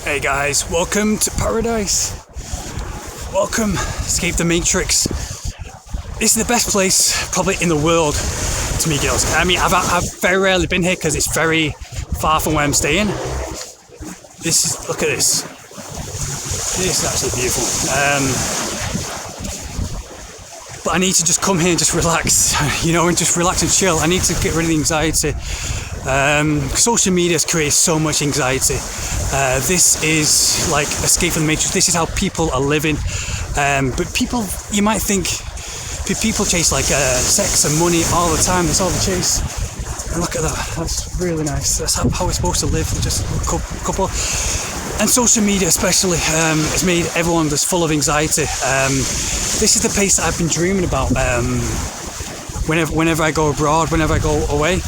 Hey guys, welcome to paradise. Welcome, escape the matrix. This is the best place probably in the world to meet girls. I mean, I've very rarely been here because it's very far from where I'm staying. Look at this. This is absolutely beautiful. But I need to just come here and just relax, and just relax and chill. I need to get rid of the anxiety. Social media has created so much anxiety. This is like escape from the matrix. This is how people are living. But people, you might think, people chase like sex and money all the time. That's all they chase. And look at that. That's really nice. That's how we're supposed to live. Just a couple. And social media especially has made everyone just full of anxiety. This is the place that I've been dreaming about. Whenever I go abroad, whenever I go away,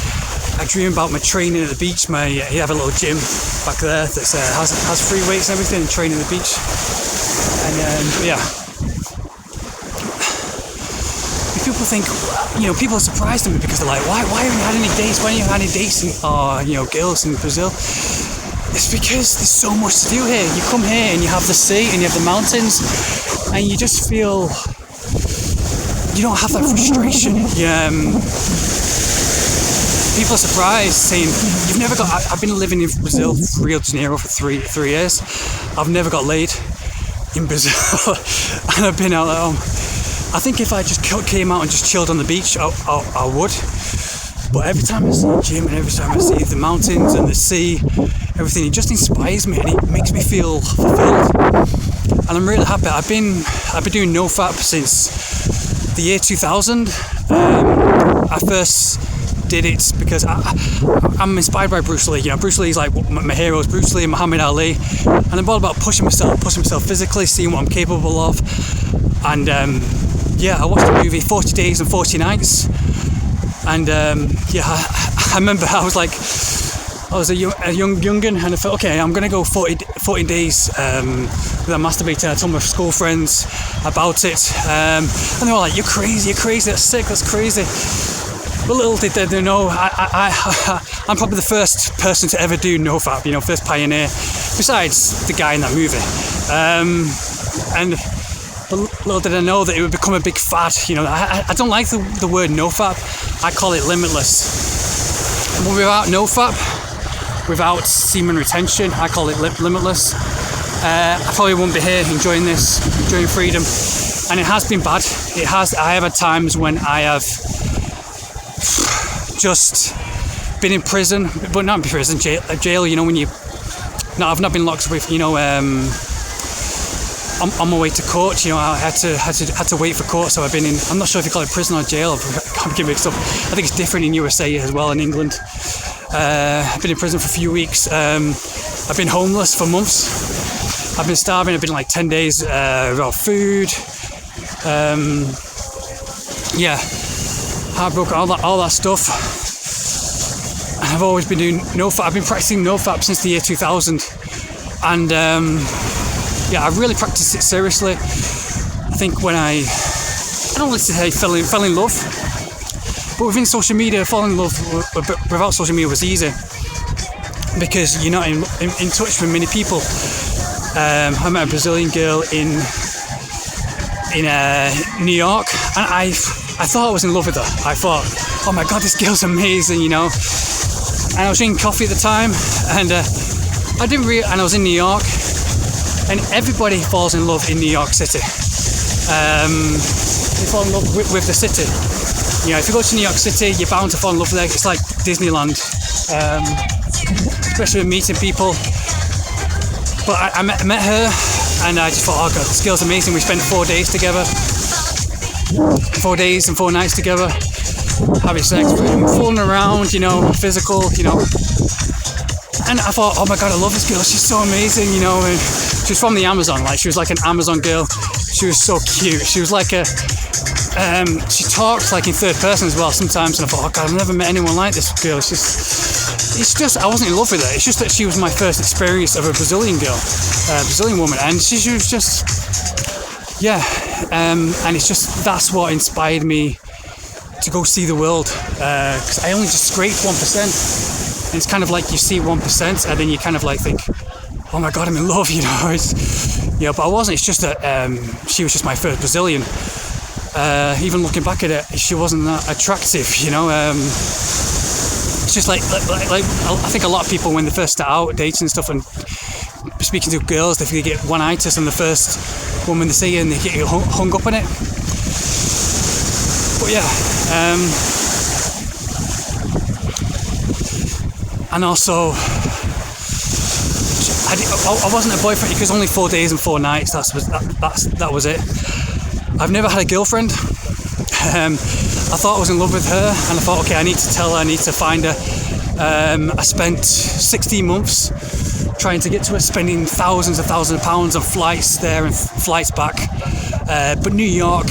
I dream about my training at the beach. You have a little gym back there that has free weights and everything, and training at the beach. And people think, people are surprised at me because they're like, why haven't you had any dates? Why haven't you had any dates girls in Brazil? It's because there's so much to do here. You come here and you have the sea and you have the mountains, and you just feel you don't have that frustration. People are surprised, saying, "You've never got." I've been living in Brazil, Rio de Janeiro, for three years. I've never got laid in Brazil, and I've been out at home. I think if I just came out and just chilled on the beach, I would. But every time I see the gym and every time I see the mountains and the sea, everything, it just inspires me and it makes me feel fulfilled. And I'm really happy. I've been doing nofap since the year 2000. I first did it because I'm inspired by Bruce Lee. Bruce Lee's like my heroes, Bruce Lee and Muhammad Ali. And I'm all about pushing myself physically, seeing what I'm capable of. And I watched the movie 40 Days and 40 Nights. And I remember I was a youngin, and I thought, okay, I'm gonna go 40 days without masturbating. I told my school friends about it, and they were like, "You're crazy! That's sick! That's crazy!" But little did they know, I'm probably the first person to ever do nofap. First pioneer, besides the guy in that movie. But little did I know that it would become a big fad. I don't like the word nofap. I call it limitless. But without nofap, without semen retention, I call it limitless. I probably wouldn't be here enjoying freedom. And it has been bad. I have had times when I have just been in prison, but not in prison, jail. I've not been locked with, on my way to court, I had to wait for court, so I've been in. I'm not sure if you call it prison or jail. I'm getting mixed up. I think it's different in USA as well, in England. I've been in prison for a few weeks. I've been homeless for months. I've been starving. I've been like 10 days without food. Heartbroken, all that stuff. And I've always been doing nofap. I've been practicing nofap since the year 2000, and I really practiced it seriously. I think when I don't like to say fell in love, but within social media, falling in love without social media was easy because you're not in touch with many people. I met a Brazilian girl in New York, and I thought I was in love with her. I thought, oh my God, this girl's amazing, And I was drinking coffee at the time, and and I was in New York. And everybody falls in love in New York City. They fall in love with the city. If you go to New York City, you're bound to fall in love there. It's like Disneyland, especially with meeting people. But I met her, and I just thought, oh God, this girl's amazing. We spent 4 days together, 4 days and 4 nights together, having sex, fooling around, physical, And I thought, oh my God, I love this girl. She's so amazing, And she was from the Amazon. She was like an Amazon girl. She was so cute. She was like she talked like in third person as well sometimes. And I thought, oh God, I've never met anyone like this girl. It's just, I wasn't in love with her. It's just that she was my first experience of a Brazilian girl, a Brazilian woman. And she was just, and it's just, that's what inspired me to go see the world. Because I only just scraped 1%. And it's kind of like you see 1% and then you kind of like think, oh my God, I'm in love, you know. But I wasn't. It's just that she was just my first Brazilian. Even looking back at it, she wasn't that attractive, you know. It's just like I think a lot of people, when they first start out dating and stuff and speaking to girls, they get one-itis on the first woman they see and they get hung up on it. But yeah, and also I wasn't a boyfriend because only 4 days and 4 nights. That was it. I've never had a girlfriend. I thought I was in love with her, and I thought, okay, I need to tell her, I need to find her. I spent 16 months trying to get to her, spending thousands of pounds on flights there and flights back. But New York